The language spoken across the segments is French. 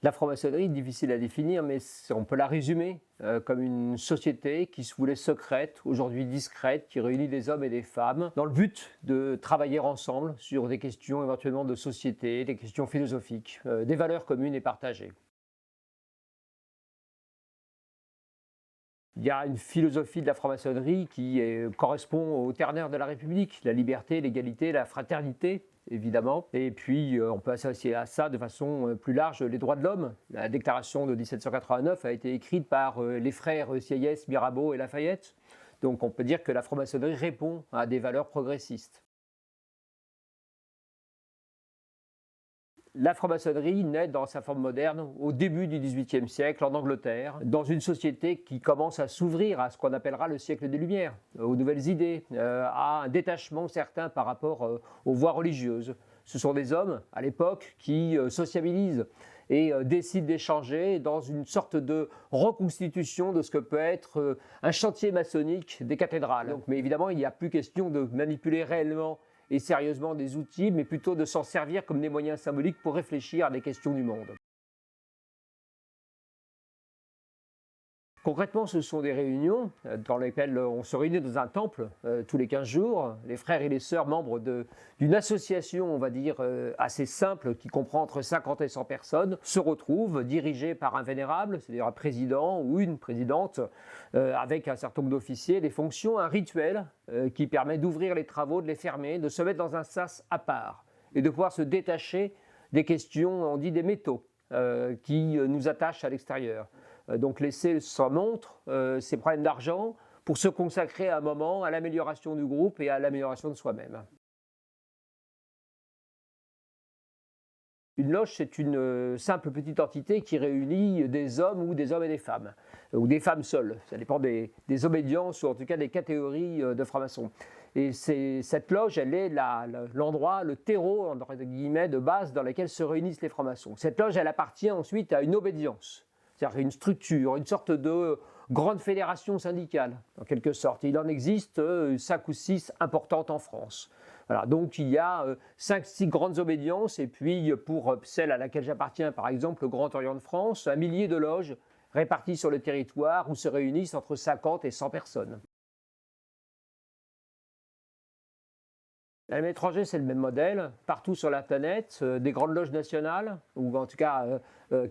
La franc-maçonnerie est difficile à définir, mais on peut la résumer comme une société qui se voulait secrète, aujourd'hui discrète, qui réunit des hommes et des femmes dans le but de travailler ensemble sur des questions éventuellement de société, des questions philosophiques, des valeurs communes et partagées. Il y a une philosophie de la franc-maçonnerie qui correspond aux ternaires de la République, la liberté, l'égalité, la fraternité, évidemment. Et puis, on peut associer à ça de façon plus large les droits de l'homme. La déclaration de 1789 a été écrite par les frères Sieyès, Mirabeau et Lafayette. Donc, on peut dire que la franc-maçonnerie répond à des valeurs progressistes. La franc-maçonnerie naît dans sa forme moderne au début du XVIIIe siècle en Angleterre, dans une société qui commence à s'ouvrir à ce qu'on appellera le siècle des Lumières, aux nouvelles idées, à un détachement certain par rapport aux voies religieuses. Ce sont des hommes, à l'époque, qui sociabilisent et décident d'échanger dans une sorte de reconstitution de ce que peut être un chantier maçonnique des cathédrales. Donc, mais évidemment, il n'y a plus question de manipuler réellement et sérieusement des outils, mais plutôt de s'en servir comme des moyens symboliques pour réfléchir à des questions du monde. Concrètement, ce sont des réunions dans lesquelles on se réunit dans un temple tous les 15 jours. Les frères et les sœurs membres d'une association, on va dire, assez simple, qui comprend entre 50 et 100 personnes, se retrouvent dirigés par un vénérable, c'est-à-dire un président ou une présidente, avec un certain nombre d'officiers, des fonctions, un rituel qui permet d'ouvrir les travaux, de les fermer, de se mettre dans un sas à part et de pouvoir se détacher des questions, on dit des métaux, qui nous attachent à l'extérieur. Donc laisser sans montre ses problèmes d'argent pour se consacrer à un moment à l'amélioration du groupe et à l'amélioration de soi-même. Une loge, c'est une simple petite entité qui réunit des hommes ou des hommes et des femmes, ou des femmes seules. Ça dépend des obédiences ou en tout cas des catégories de francs-maçons. Et cette loge, elle est l'endroit, le terreau, entre guillemets, de base dans lequel se réunissent les francs-maçons. Cette loge, elle appartient ensuite à une obédience, c'est-à-dire une structure, une sorte de grande fédération syndicale, en quelque sorte. Il en existe 5 ou 6 importantes en France. Voilà, donc il y a 5-6 grandes obédiences, et puis pour celle à laquelle j'appartiens, par exemple, le Grand Orient de France, 1 millier de loges réparties sur le territoire où se réunissent entre 50 et 100 personnes. À l'étranger, c'est le même modèle. Partout sur la planète, des grandes loges nationales, ou en tout cas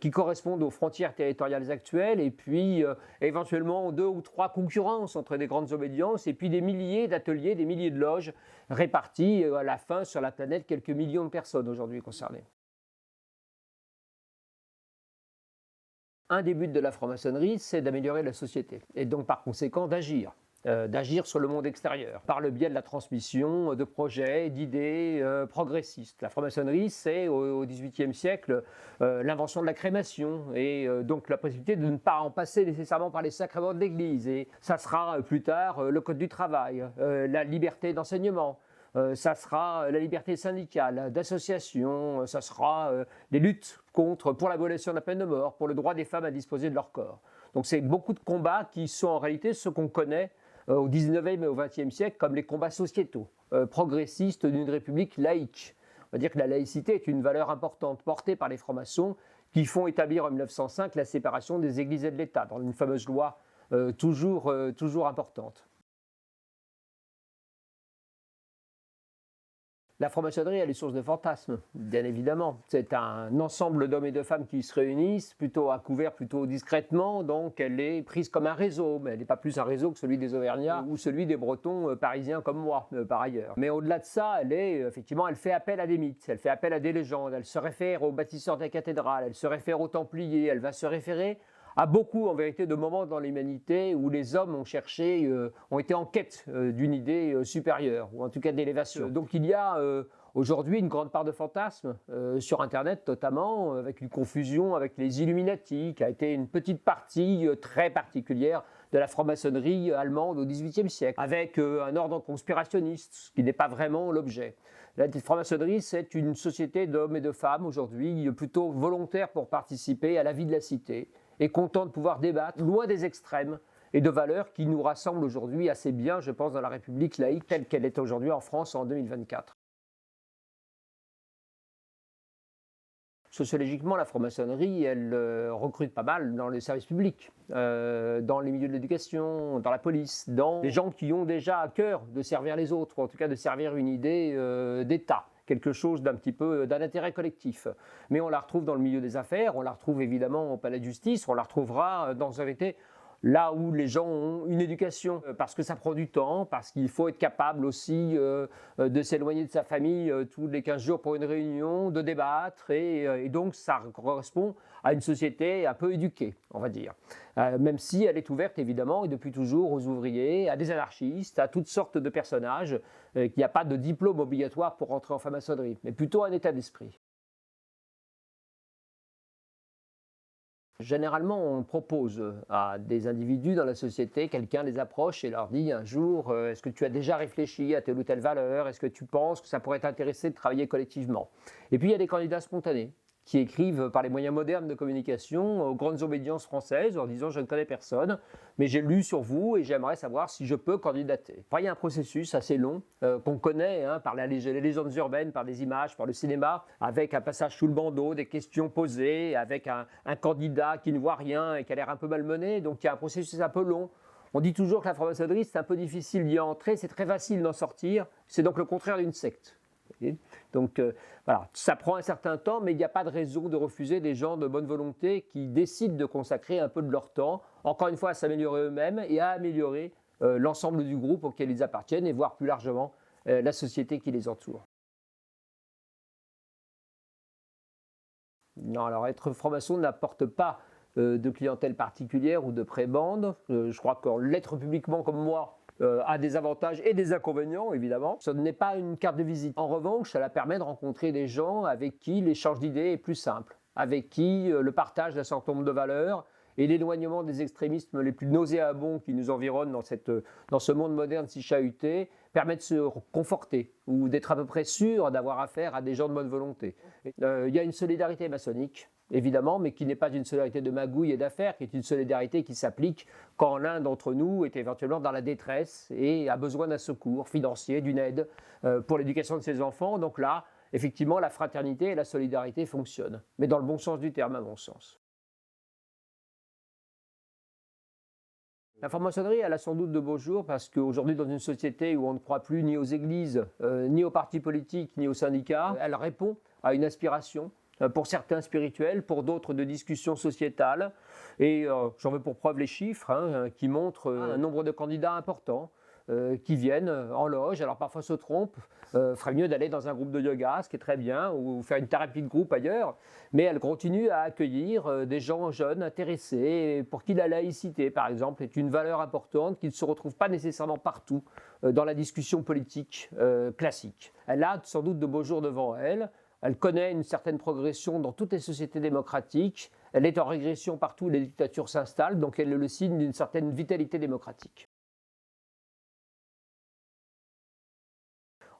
qui correspondent aux frontières territoriales actuelles, et puis éventuellement 2 ou 3 concurrences entre des grandes obédiences, et puis des milliers d'ateliers, des milliers de loges réparties à la fin sur la planète, quelques millions de personnes aujourd'hui concernées. Un des buts de la franc-maçonnerie, c'est d'améliorer la société, et donc par conséquent d'agir. D'agir sur le monde extérieur, par le biais de la transmission de projets, d'idées progressistes. La franc-maçonnerie, c'est au XVIIIe siècle l'invention de la crémation et donc la possibilité de ne pas en passer nécessairement par les sacrements de l'Église. Et ça sera plus tard le code du travail, la liberté d'enseignement. Ça sera la liberté syndicale, d'association, ça sera des luttes pour l'abolition de la peine de mort, pour le droit des femmes à disposer de leur corps. Donc c'est beaucoup de combats qui sont en réalité ceux qu'on connaît au XIXe et au XXe siècle comme les combats sociétaux, progressistes d'une république laïque. On va dire que la laïcité est une valeur importante portée par les francs-maçons qui font établir en 1905 la séparation des églises et de l'État, dans une fameuse loi toujours importante. La franc-maçonnerie, elle est source de fantasmes, bien évidemment. C'est un ensemble d'hommes et de femmes qui se réunissent, plutôt à couvert, plutôt discrètement, donc elle est prise comme un réseau, mais elle n'est pas plus un réseau que celui des Auvergnats ou celui des Bretons parisiens comme moi, par ailleurs. Mais au-delà de ça, effectivement, elle fait appel à des mythes, elle fait appel à des légendes, elle se réfère aux bâtisseurs des cathédrales, elle se réfère aux Templiers, elle va se référer à beaucoup, en vérité, de moments dans l'humanité où les hommes ont été en quête d'une idée supérieure, ou en tout cas d'élévation. Donc il y a aujourd'hui une grande part de fantasmes, sur Internet notamment, avec une confusion avec les Illuminati, qui a été une petite partie très particulière de la franc-maçonnerie allemande au XVIIIe siècle, avec un ordre conspirationniste, ce qui n'est pas vraiment l'objet. La franc-maçonnerie, c'est une société d'hommes et de femmes aujourd'hui plutôt volontaires pour participer à la vie de la cité, et content de pouvoir débattre, loin des extrêmes et de valeurs qui nous rassemblent aujourd'hui assez bien, je pense, dans la République laïque telle qu'elle est aujourd'hui en France en 2024. Sociologiquement, la franc-maçonnerie, elle recrute pas mal dans les services publics, dans les milieux de l'éducation, dans la police, dans les gens qui ont déjà à cœur de servir les autres, ou en tout cas de servir une idée d'État, quelque chose d'un petit peu d'un intérêt collectif. Mais on la retrouve dans le milieu des affaires, on la retrouve évidemment au palais de justice, on la retrouvera dans un vérité là où les gens ont une éducation, parce que ça prend du temps, parce qu'il faut être capable aussi de s'éloigner de sa famille tous les 15 jours pour une réunion, de débattre, et donc ça correspond à une société un peu éduquée, on va dire. Même si elle est ouverte évidemment, et depuis toujours, aux ouvriers, à des anarchistes, à toutes sortes de personnages, qu'il n'y a pas de diplôme obligatoire pour rentrer en franc-maçonnerie, mais plutôt un état d'esprit. Généralement, on propose à des individus dans la société, quelqu'un les approche et leur dit un jour, est-ce que tu as déjà réfléchi à telle ou telle valeur? Est-ce que tu penses que ça pourrait t'intéresser de travailler collectivement? Et puis il y a des candidats spontanés qui écrivent par les moyens modernes de communication aux grandes obédiences françaises en disant je ne connais personne, mais j'ai lu sur vous et j'aimerais savoir si je peux candidater. Après, il y a un processus assez long qu'on connaît par les légendes urbaines, par les images, par le cinéma, avec un passage sous le bandeau, des questions posées, avec un candidat qui ne voit rien et qui a l'air un peu malmené. Donc il y a un processus un peu long. On dit toujours que la franc-maçonnerie, c'est un peu difficile d'y entrer, c'est très facile d'en sortir. C'est donc le contraire d'une secte. Donc voilà, ça prend un certain temps, mais il n'y a pas de raison de refuser des gens de bonne volonté qui décident de consacrer un peu de leur temps, encore une fois à s'améliorer eux-mêmes et à améliorer l'ensemble du groupe auquel ils appartiennent et voire plus largement la société qui les entoure. Non, alors être franc-maçon n'apporte pas de clientèle particulière ou de prébande. Je crois que l'être publiquement comme moi a des avantages et des inconvénients, évidemment. Ce n'est pas une carte de visite. En revanche, cela permet de rencontrer des gens avec qui l'échange d'idées est plus simple, avec qui le partage d'un certain nombre de valeurs et l'éloignement des extrémismes les plus nauséabonds qui nous environnent dans ce monde moderne si chahuté permet de se conforter ou d'être à peu près sûr d'avoir affaire à des gens de bonne volonté. Il y a une solidarité maçonnique, évidemment, mais qui n'est pas une solidarité de magouille et d'affaires, qui est une solidarité qui s'applique quand l'un d'entre nous est éventuellement dans la détresse et a besoin d'un secours financier, d'une aide pour l'éducation de ses enfants. Donc là, effectivement, la fraternité et la solidarité fonctionnent, mais dans le bon sens du terme, à mon sens. La franc-maçonnerie, elle a sans doute de beaux jours parce qu'aujourd'hui, dans une société où on ne croit plus ni aux églises, ni aux partis politiques, ni aux syndicats, elle répond à une aspiration, pour certains spirituels, pour d'autres de discussions sociétales. Et j'en veux pour preuve les chiffres qui montrent un nombre de candidats importants qui viennent en loge, alors parfois se trompent, ferait mieux d'aller dans un groupe de yoga, ce qui est très bien, ou faire une thérapie de groupe ailleurs, mais elle continue à accueillir des gens jeunes, intéressés, pour qui la laïcité, par exemple, est une valeur importante qui ne se retrouve pas nécessairement partout dans la discussion politique classique. Elle a sans doute de beaux jours devant elle, elle connaît une certaine progression dans toutes les sociétés démocratiques, elle est en régression partout où les dictatures s'installent, donc elle est le signe d'une certaine vitalité démocratique.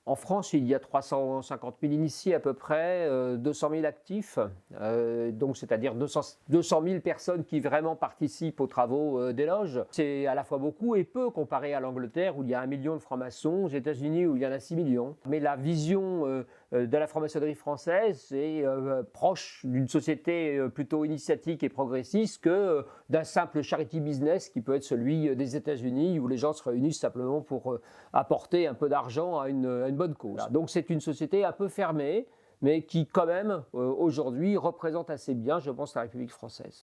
En France, il y a 350 000 initiés à peu près, 200 000 actifs, donc c'est-à-dire 200 000 personnes qui vraiment participent aux travaux des loges. C'est à la fois beaucoup et peu comparé à l'Angleterre où il y a 1 million de francs-maçons, aux États-Unis où il y en a 6 millions. Mais la vision de la franc-maçonnerie française est proche d'une société plutôt initiatique et progressiste que d'un simple charity business qui peut être celui des États-Unis où les gens se réunissent simplement pour apporter un peu d'argent à une bonne cause. Voilà. Donc c'est une société un peu fermée, mais qui quand même aujourd'hui représente assez bien, je pense, la République française.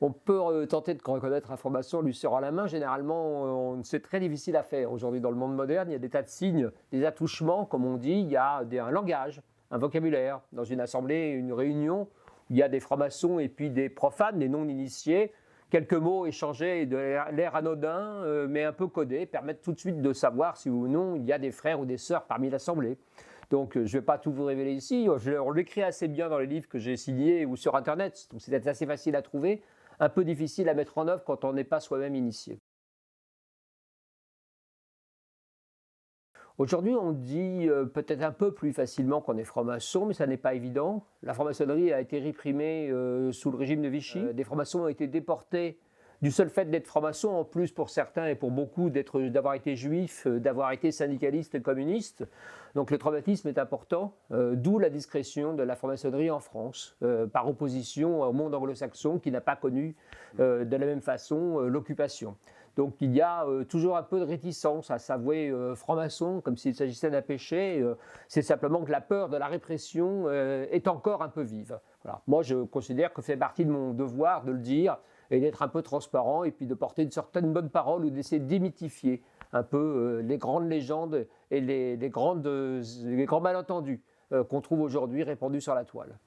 On peut tenter de reconnaître un franc-maçon lui serrant la main. Généralement, c'est très difficile à faire. Aujourd'hui, dans le monde moderne, il y a des tas de signes, des attouchements, comme on dit. Il y a un langage, un vocabulaire. Dans une assemblée, une réunion, il y a des francs-maçons et puis des profanes, des non-initiés. Quelques mots échangés de l'air anodin, mais un peu codés, permettent tout de suite de savoir si ou non il y a des frères ou des sœurs parmi l'assemblée. Donc je ne vais pas tout vous révéler ici. On l'écrit assez bien dans les livres que j'ai signés ou sur Internet. Donc c'est assez facile à trouver. Un peu difficile à mettre en œuvre quand on n'est pas soi-même initié. Aujourd'hui, on dit peut-être un peu plus facilement qu'on est franc-maçon, mais ça n'est pas évident. La franc-maçonnerie a été réprimée sous le régime de Vichy. Des francs-maçons ont été déportés du seul fait d'être franc-maçon, en plus pour certains et pour beaucoup d'avoir été juif, d'avoir été syndicaliste et communiste. Donc le traumatisme est important, d'où la discrétion de la franc-maçonnerie en France, par opposition au monde anglo-saxon qui n'a pas connu de la même façon l'occupation. Donc il y a toujours un peu de réticence à s'avouer franc-maçon, comme s'il s'agissait d'un péché. C'est simplement que la peur de la répression est encore un peu vive. Voilà. Moi, je considère que c'est partie de mon devoir de le dire et d'être un peu transparent et puis de porter une certaine bonne parole ou d'essayer de démythifier un peu les grandes légendes et les grands malentendus qu'on trouve aujourd'hui répandus sur la toile.